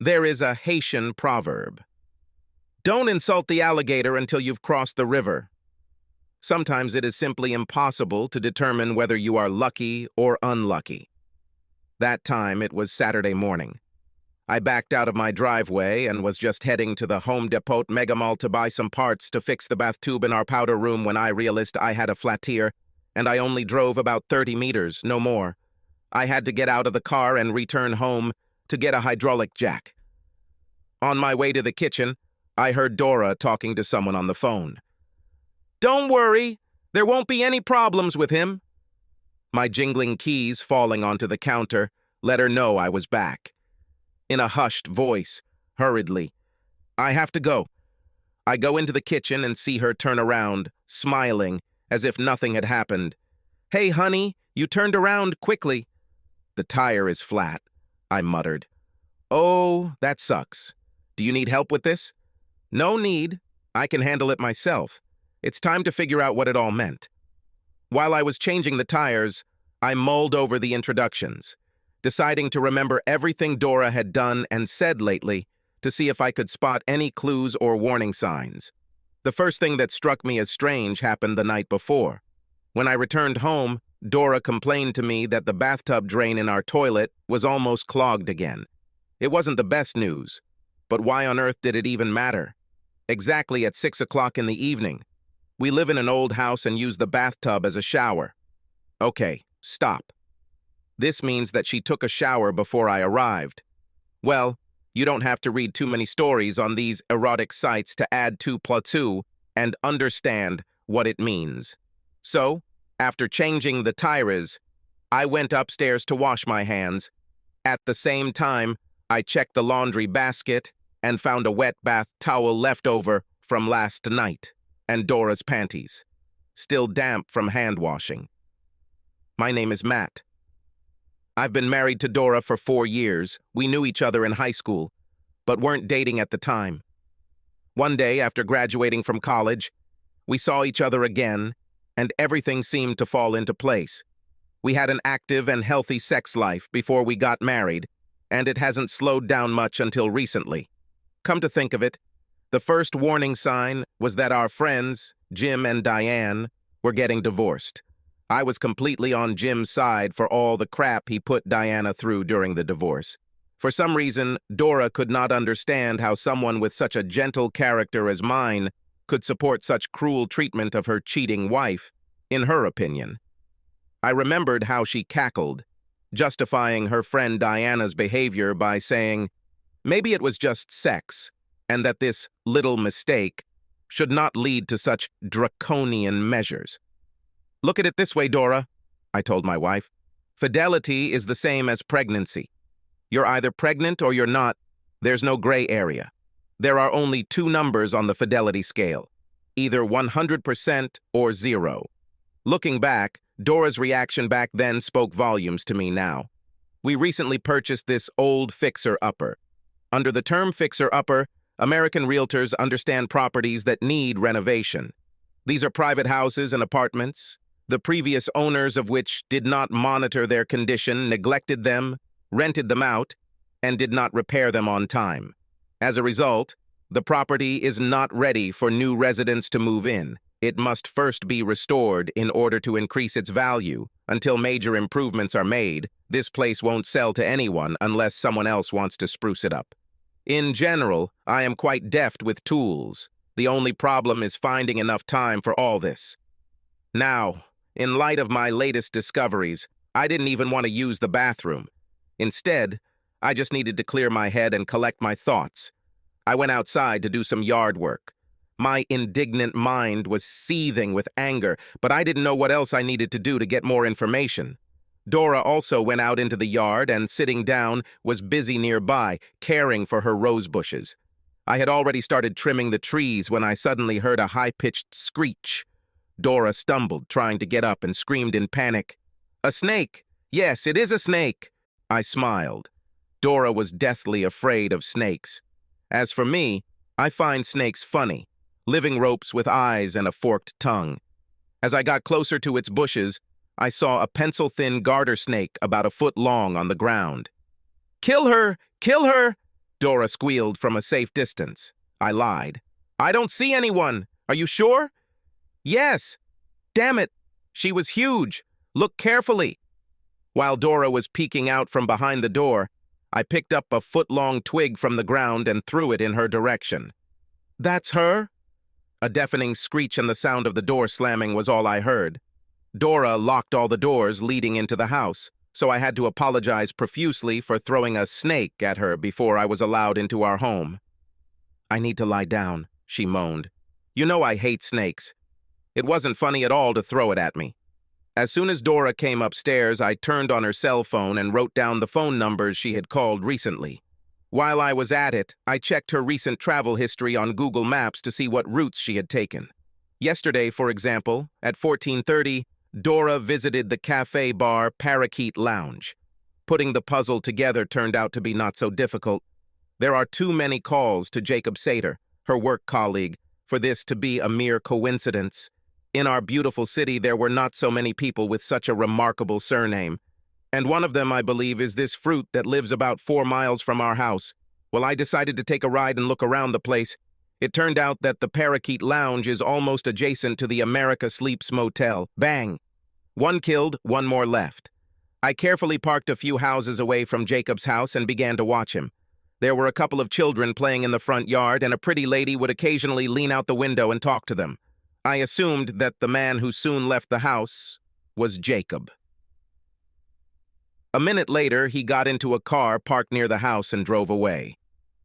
There is a Haitian proverb. Don't insult the alligator until you've crossed the river. Sometimes it is simply impossible to determine whether you are lucky or unlucky. That time it was Saturday morning. I backed out of my driveway and was just heading to the Home Depot Megamall to buy some parts to fix the bath tube in our powder room when I realized I had a flat tire, and I only drove about 30 meters, no more. I had to get out of the car and return home to get a hydraulic jack. On my way to the kitchen, I heard Dora talking to someone on the phone. "Don't worry, there won't be any problems with him." My jingling keys falling onto the counter let her know I was back. In a hushed voice, hurriedly, "I have to go." I go into the kitchen and see her turn around, smiling, as if nothing had happened. "Hey, honey, you turned around quickly." "The tire is flat," I muttered. "Oh, that sucks. Do you need help with this?" "No need. I can handle it myself. It's time to figure out what it all meant." While I was changing the tires, I mulled over the introductions, deciding to remember everything Dora had done and said lately to see if I could spot any clues or warning signs. The first thing that struck me as strange happened the night before. When I returned home, Dora complained to me that the bathtub drain in our toilet was almost clogged again. It wasn't the best news, but why on earth did it even matter? Exactly at 6 o'clock in the evening. We live in an old house and use the bathtub as a shower. Okay, stop. This means that she took a shower before I arrived. Well, you don't have to read too many stories on these erotic sites to add 2 plus 2 and understand what it means. So, after changing the tires, I went upstairs to wash my hands. At the same time, I checked the laundry basket and found a wet bath towel left over from last night, and Dora's panties, still damp from hand washing. My name is Matt. I've been married to Dora for 4 years. We knew each other in high school, but weren't dating at the time. One day, after graduating from college, we saw each other again, and everything seemed to fall into place. We had an active and healthy sex life before we got married, and it hasn't slowed down much until recently. Come to think of it, the first warning sign was that our friends, Jim and Diane, were getting divorced. I was completely on Jim's side for all the crap he put Diana through during the divorce. For some reason, Dora could not understand how someone with such a gentle character as mine could support such cruel treatment of her cheating wife, in her opinion. I remembered how she cackled, justifying her friend Diana's behavior by saying, maybe it was just sex, and that this little mistake should not lead to such draconian measures. "Look at it this way, Dora," I told my wife. "Fidelity is the same as pregnancy. You're either pregnant or you're not. There's no gray area. There are only 2 numbers on the fidelity scale, either 100% or 0. Looking back, Dora's reaction back then spoke volumes to me now. We recently purchased this old fixer-upper. Under the term fixer-upper, American realtors understand properties that need renovation. These are private houses and apartments, the previous owners of which did not monitor their condition, neglected them, rented them out, and did not repair them on time. As a result, the property is not ready for new residents to move in. It must first be restored in order to increase its value. Until major improvements are made, this place won't sell to anyone unless someone else wants to spruce it up. In general, I am quite deft with tools. The only problem is finding enough time for all this. Now, in light of my latest discoveries, I didn't even want to use the bathroom. Instead, I just needed to clear my head and collect my thoughts. I went outside to do some yard work. My indignant mind was seething with anger, but I didn't know what else I needed to do to get more information. Dora also went out into the yard and, sitting down, was busy nearby, caring for her rose bushes. I had already started trimming the trees when I suddenly heard a high-pitched screech. Dora stumbled, trying to get up, and screamed in panic. "A snake! Yes, it is a snake!" I smiled. Dora was deathly afraid of snakes. As for me, I find snakes funny, living ropes with eyes and a forked tongue. As I got closer to its bushes, I saw a pencil-thin garter snake about 1 foot long on the ground. "Kill her! Kill her!" Dora squealed from a safe distance. I lied. I don't see anyone. Are you sure? Yes. Damn it. She was huge. Look carefully. While Dora was peeking out from behind the door, I picked up a foot-long twig from the ground and threw it in her direction. That's her? A deafening screech and the sound of the door slamming was all I heard. Dora locked all the doors leading into the house, so I had to apologize profusely for throwing a snake at her before I was allowed into our home. I need to lie down, she moaned. You know I hate snakes. It wasn't funny at all to throw it at me. As soon as Dora came upstairs, I turned on her cell phone and wrote down the phone numbers she had called recently. While I was at it, I checked her recent travel history on Google Maps to see what routes she had taken. Yesterday, for example, at 14:30, Dora visited the cafe bar Parakeet Lounge. Putting the puzzle together turned out to be not so difficult. There are too many calls to Jacob Sater, her work colleague, for this to be a mere coincidence. In our beautiful city, there were not so many people with such a remarkable surname. And one of them, I believe, is this fruit that lives about 4 miles from our house. Well, I decided to take a ride and look around the place. It turned out that the Parakeet Lounge is almost adjacent to the America Sleeps Motel. Bang! One killed, one more left. I carefully parked a few houses away from Jacob's house and began to watch him. There were a couple of children playing in the front yard, and a pretty lady would occasionally lean out the window and talk to them. I assumed that the man who soon left the house was Jacob. A minute later, he got into a car parked near the house and drove away.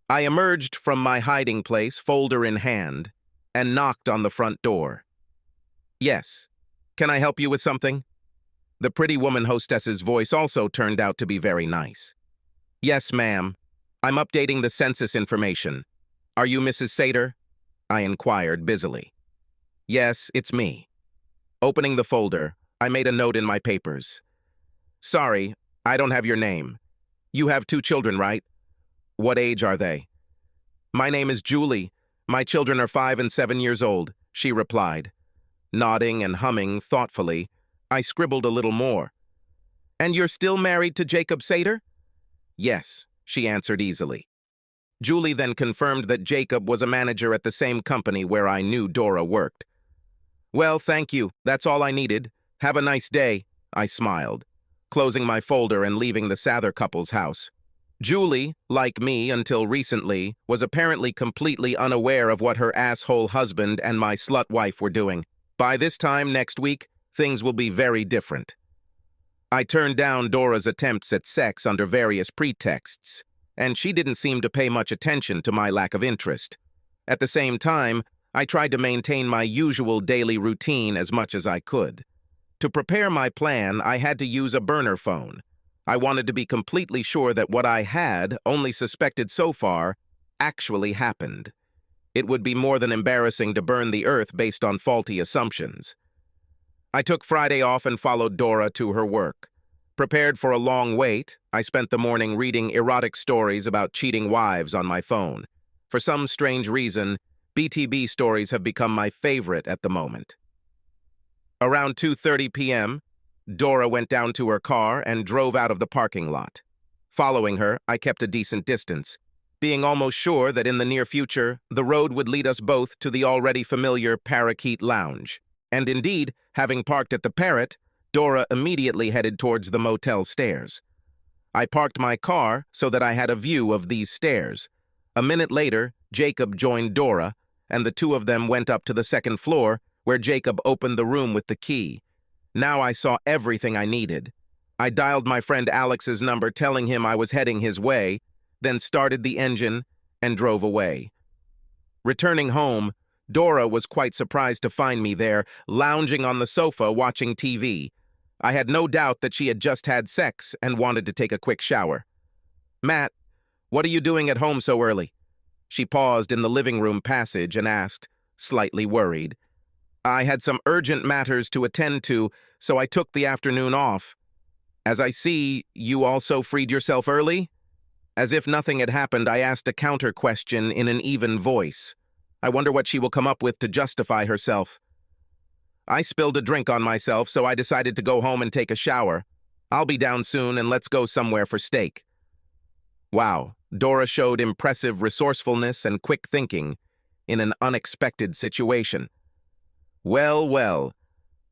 I emerged from my hiding place, folder in hand, and knocked on the front door. Yes. Can I help you with something? The pretty woman hostess's voice also turned out to be very nice. Yes, ma'am. I'm updating the census information. Are you Mrs. Sater? I inquired busily. Yes, it's me. Opening the folder, I made a note in my papers. Sorry, I don't have your name. You have 2 children, right? What age are they? My name is Julie. My children are 5 and 7 years old, she replied. Nodding and humming thoughtfully, I scribbled a little more. And you're still married to Jacob Sater? Yes, she answered easily. Julie then confirmed that Jacob was a manager at the same company where I knew Dora worked. Well, thank you. That's all I needed. Have a nice day, I smiled, closing my folder and leaving the Sather couple's house. Julie, like me until recently, was apparently completely unaware of what her asshole husband and my slut wife were doing. By this time next week, things will be very different. I turned down Dora's attempts at sex under various pretexts, and she didn't seem to pay much attention to my lack of interest. At the same time, I tried to maintain my usual daily routine as much as I could. To prepare my plan, I had to use a burner phone. I wanted to be completely sure that what I had, only suspected so far, actually happened. It would be more than embarrassing to burn the earth based on faulty assumptions. I took Friday off and followed Dora to her work. Prepared for a long wait, I spent the morning reading erotic stories about cheating wives on my phone. For some strange reason, BTB stories have become my favorite at the moment. Around 2:30 p.m., Dora went down to her car and drove out of the parking lot. Following her, I kept a decent distance, being almost sure that in the near future, the road would lead us both to the already familiar Parakeet Lounge. And indeed, having parked at the Parrot, Dora immediately headed towards the motel stairs. I parked my car so that I had a view of these stairs. A minute later, Jacob joined Dora, and the two of them went up to the second floor, where Jacob opened the room with the key. Now I saw everything I needed. I dialed my friend Alex's number, telling him I was heading his way, then started the engine and drove away. Returning home, Dora was quite surprised to find me there, lounging on the sofa watching TV. I had no doubt that she had just had sex and wanted to take a quick shower. Matt, what are you doing at home so early? She paused in the living room passage and asked, slightly worried. I had some urgent matters to attend to, so I took the afternoon off. As I see, you also freed yourself early? As if nothing had happened, I asked a counter question in an even voice. I wonder what she will come up with to justify herself. I spilled a drink on myself, so I decided to go home and take a shower. I'll be down soon, and let's go somewhere for steak. Wow, Dora showed impressive resourcefulness and quick thinking in an unexpected situation. Well, well,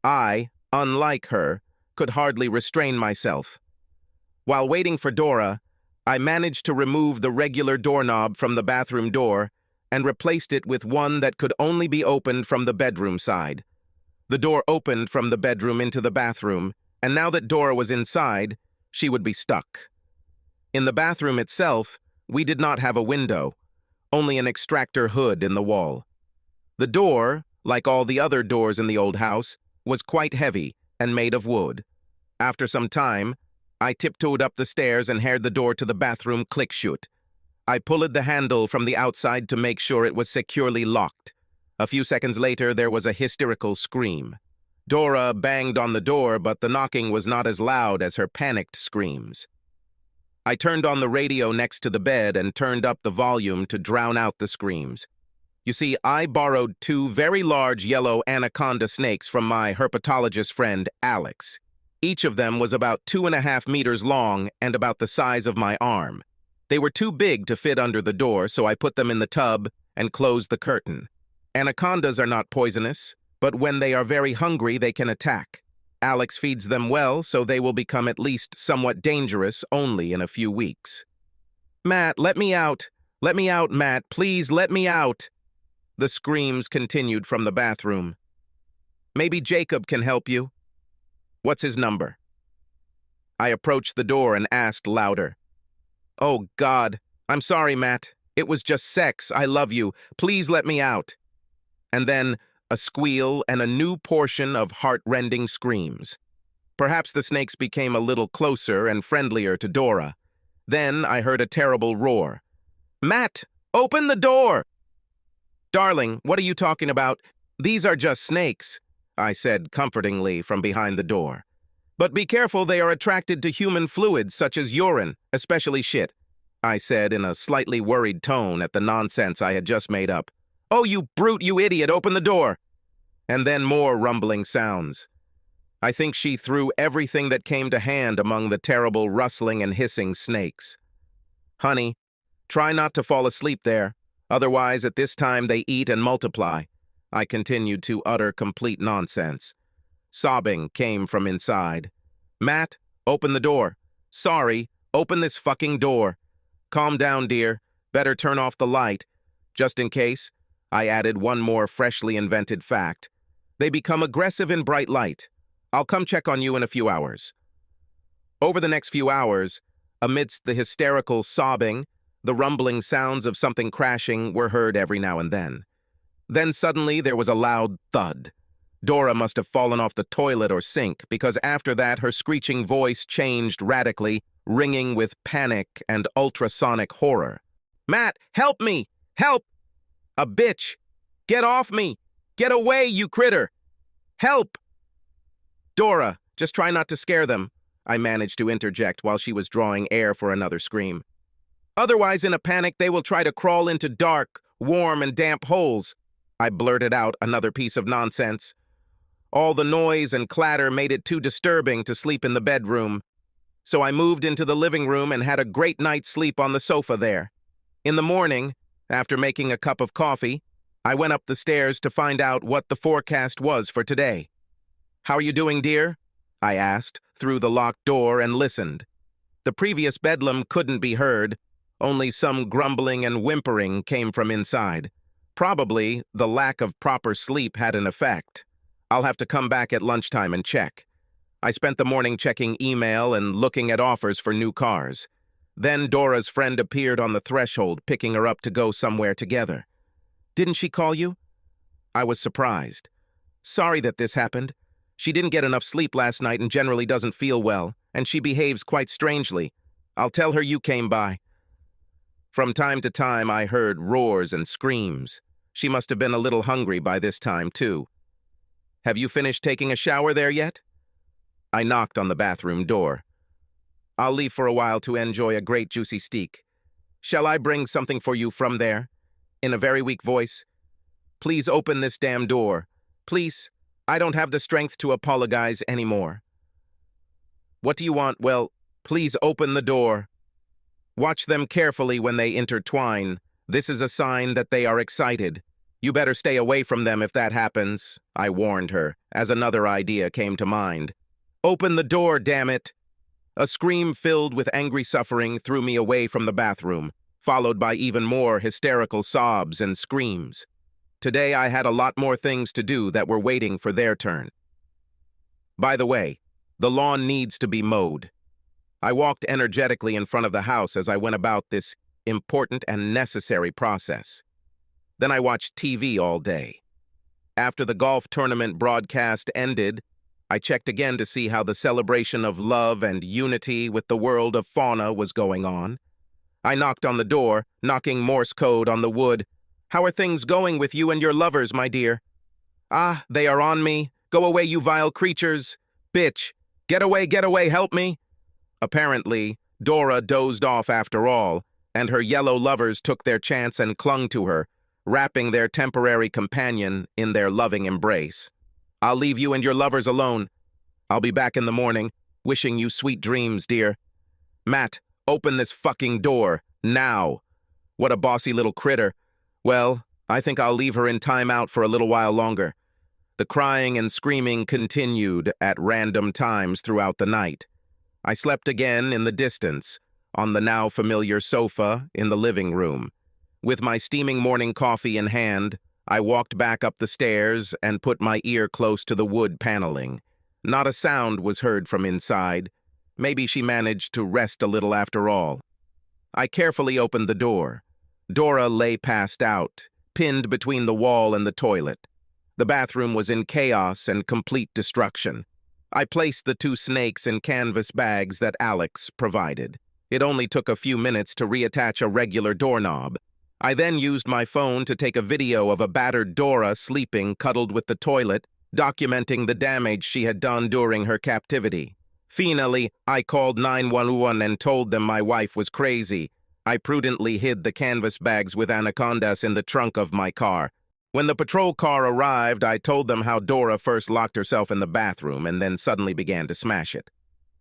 I, unlike her, could hardly restrain myself. While waiting for Dora, I managed to remove the regular doorknob from the bathroom door and replaced it with one that could only be opened from the bedroom side. The door opened from the bedroom into the bathroom, and now that Dora was inside, she would be stuck. In the bathroom itself, we did not have a window, only an extractor hood in the wall. The door, like all the other doors in the old house, was quite heavy and made of wood. After some time, I tiptoed up the stairs and heard the door to the bathroom click shut. I pulled the handle from the outside to make sure it was securely locked. A few seconds later, there was a hysterical scream. Dora banged on the door, but the knocking was not as loud as her panicked screams. I turned on the radio next to the bed and turned up the volume to drown out the screams. You see, I borrowed 2 very large yellow anaconda snakes from my herpetologist friend, Alex. Each of them was about 2.5 meters long and about the size of my arm. They were too big to fit under the door, so I put them in the tub and closed the curtain. Anacondas are not poisonous, but when they are very hungry, they can attack. Alex feeds them well, so they will become at least somewhat dangerous only in a few weeks. "Matt, let me out! Let me out, Matt! Please let me out!" The screams continued from the bathroom. "Maybe Jacob can help you. What's his number?" I approached the door and asked louder. "Oh, God, I'm sorry, Matt. It was just sex. I love you. Please let me out." And then a squeal and a new portion of heart-rending screams. Perhaps the snakes became a little closer and friendlier to Dora. Then I heard a terrible roar. "Matt, open the door!" "Darling, what are you talking about? These are just snakes," I said comfortingly from behind the door. "But be careful, they are attracted to human fluids such as urine, especially shit," I said in a slightly worried tone at the nonsense I had just made up. "Oh, you brute, you idiot, open the door!" And then more rumbling sounds. I think she threw everything that came to hand among the terrible rustling and hissing snakes. "Honey, try not to fall asleep there. Otherwise, at this time, they eat and multiply." I continued to utter complete nonsense. Sobbing came from inside. "Matt, open the door. Sorry, open this fucking door. Calm down, dear. Better turn off the light. Just in case," I added one more freshly invented fact. "They become aggressive in bright light. I'll come check on you in a few hours." Over the next few hours, amidst the hysterical sobbing, the rumbling sounds of something crashing were heard every now and then. Then suddenly there was a loud thud. Dora must have fallen off the toilet or sink, because after that her screeching voice changed radically, ringing with panic and ultrasonic horror. "Matt, help me! Help! A bitch! Get off me! Get away, you critter! Help!" "Dora, just try not to scare them," I managed to interject while she was drawing air for another scream. "Otherwise, in a panic, they will try to crawl into dark, warm, and damp holes." I blurted out another piece of nonsense. All the noise and clatter made it too disturbing to sleep in the bedroom, so I moved into the living room and had a great night's sleep on the sofa there. In the morning, after making a cup of coffee, I went up the stairs to find out what the forecast was for today. "How are you doing, dear?" I asked through the locked door and listened. The previous bedlam couldn't be heard, only some grumbling and whimpering came from inside. Probably the lack of proper sleep had an effect. I'll have to come back at lunchtime and check. I spent the morning checking email and looking at offers for new cars. Then Dora's friend appeared on the threshold, picking her up to go somewhere together. "Didn't she call you?" I was surprised. "Sorry that this happened. She didn't get enough sleep last night and generally doesn't feel well, and she behaves quite strangely. I'll tell her you came by." From time to time, I heard roars and screams. She must have been a little hungry by this time, too. "Have you finished taking a shower there yet?" I knocked on the bathroom door. "I'll leave for a while to enjoy a great juicy steak. Shall I bring something for you from there?" In a very weak voice. "Please open this damn door. Please, I don't have the strength to apologize anymore." "What do you want?" "Well, please open the door." Watch them carefully when they intertwine. This is a sign that they are excited. You better stay away from them if that happens, I warned her, as another idea came to mind. Open the door, damn it! A scream filled with angry suffering threw me away from the bathroom, followed by even more hysterical sobs and screams. Today I had a lot more things to do that were waiting for their turn. By the way, the lawn needs to be mowed. I walked energetically in front of the house as I went about this important and necessary process. Then I watched TV all day. After the golf tournament broadcast ended, I checked again to see how the celebration of love and unity with the world of fauna was going on. I knocked on the door, knocking Morse code on the wood. How are things going with you and your lovers, my dear? Ah, they are on me. Go away, you vile creatures. Bitch, get away, help me. Apparently, Dora dozed off after all, and her yellow lovers took their chance and clung to her, wrapping their temporary companion in their loving embrace. I'll leave you and your lovers alone. I'll be back in the morning, wishing you sweet dreams, dear. Matt, open this fucking door, now. What a bossy little critter. Well, I think I'll leave her in timeout for a little while longer. The crying and screaming continued at random times throughout the night. I slept again in the distance, on the now familiar sofa in the living room. With my steaming morning coffee in hand, I walked back up the stairs and put my ear close to the wood paneling. Not a sound was heard from inside. Maybe she managed to rest a little after all. I carefully opened the door. Dora lay passed out, pinned between the wall and the toilet. The bathroom was in chaos and complete destruction. I placed the 2 snakes in canvas bags that Alex provided. It only took a few minutes to reattach a regular doorknob. I then used my phone to take a video of a battered Dora sleeping cuddled with the toilet, documenting the damage she had done during her captivity. Finally, I called 911 and told them my wife was crazy. I prudently hid the canvas bags with anacondas in the trunk of my car. When the patrol car arrived, I told them how Dora first locked herself in the bathroom and then suddenly began to smash it.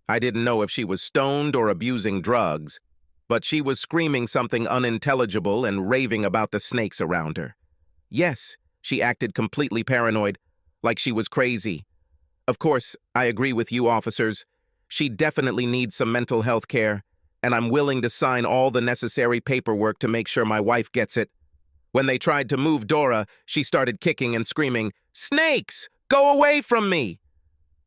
I didn't know if she was stoned or abusing drugs, but she was screaming something unintelligible and raving about the snakes around her. Yes, she acted completely paranoid, like she was crazy. Of course, I agree with you officers. She definitely needs some mental health care, and I'm willing to sign all the necessary paperwork to make sure my wife gets it. When they tried to move Dora, she started kicking and screaming, "Snakes! Go away from me!"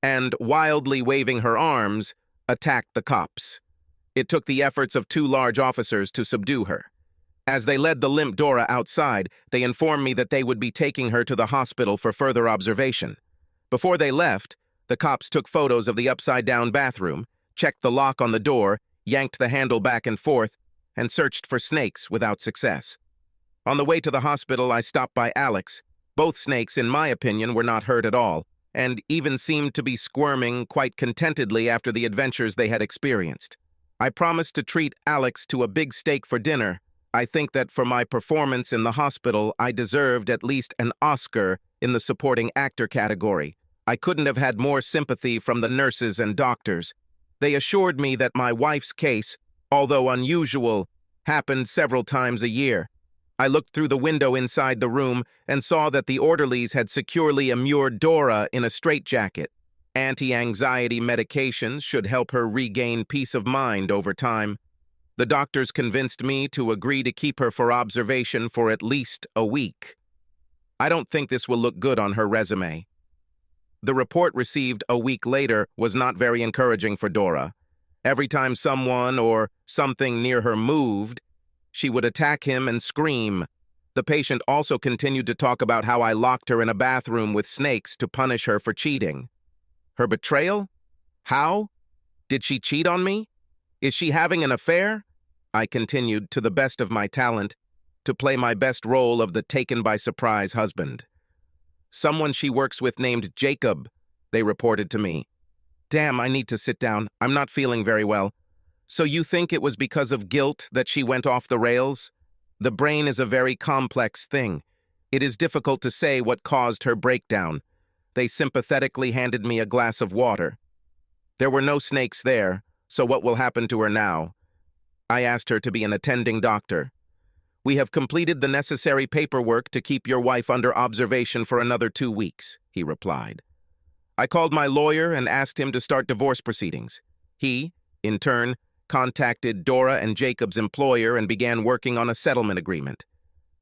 and, wildly waving her arms, attacked the cops. It took the efforts of 2 large officers to subdue her. As they led the limp Dora outside, they informed me that they would be taking her to the hospital for further observation. Before they left, the cops took photos of the upside-down bathroom, checked the lock on the door, yanked the handle back and forth, and searched for snakes without success. On the way to the hospital, I stopped by Alex. Both snakes, in my opinion, were not hurt at all, and even seemed to be squirming quite contentedly after the adventures they had experienced. I promised to treat Alex to a big steak for dinner. I think that for my performance in the hospital, I deserved at least an Oscar in the supporting actor category. I couldn't have had more sympathy from the nurses and doctors. They assured me that my wife's case, although unusual, happened several times a year. I looked through the window inside the room and saw that the orderlies had securely immured Dora in a straitjacket. Anti-anxiety medications should help her regain peace of mind over time. The doctors convinced me to agree to keep her for observation for at least a week. I don't think this will look good on her resume. The report received a week later was not very encouraging for Dora. Every time someone or something near her moved, she would attack him and scream. The patient also continued to talk about how I locked her in a bathroom with snakes to punish her for cheating. Her betrayal? How? Did she cheat on me? Is she having an affair? I continued, to the best of my talent, to play my best role of the taken-by-surprise husband. Someone she works with named Jacob, they reported to me. Damn, I need to sit down. I'm not feeling very well. So you think it was because of guilt that she went off the rails? The brain is a very complex thing. It is difficult to say what caused her breakdown. They sympathetically handed me a glass of water. There were no snakes there, so what will happen to her now? I asked her to be an attending doctor. We have completed the necessary paperwork to keep your wife under observation for another 2 weeks, he replied. I called my lawyer and asked him to start divorce proceedings. He, in turn, contacted Dora and Jacob's employer and began working on a settlement agreement.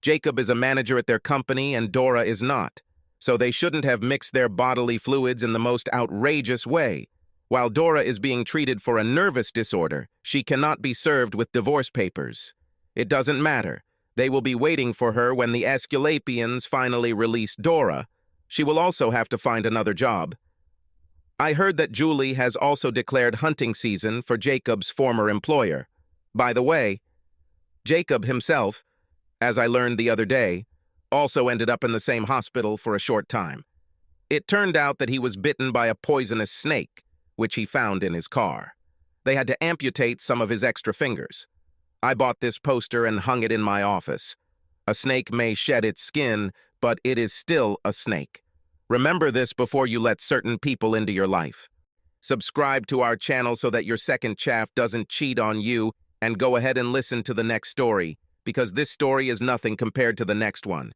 Jacob is a manager at their company and Dora is not, so they shouldn't have mixed their bodily fluids in the most outrageous way. While Dora is being treated for a nervous disorder, she cannot be served with divorce papers. It doesn't matter. They will be waiting for her when the Esculapians finally release Dora. She will also have to find another job. I heard that Julie has also declared hunting season for Jacob's former employer. By the way, Jacob himself, as I learned the other day, also ended up in the same hospital for a short time. It turned out that he was bitten by a poisonous snake, which he found in his car. They had to amputate some of his extra fingers. I bought this poster and hung it in my office. A snake may shed its skin, but it is still a snake. Remember this before you let certain people into your life. Subscribe to our channel so that your second chaff doesn't cheat on you, and go ahead and listen to the next story, because this story is nothing compared to the next one.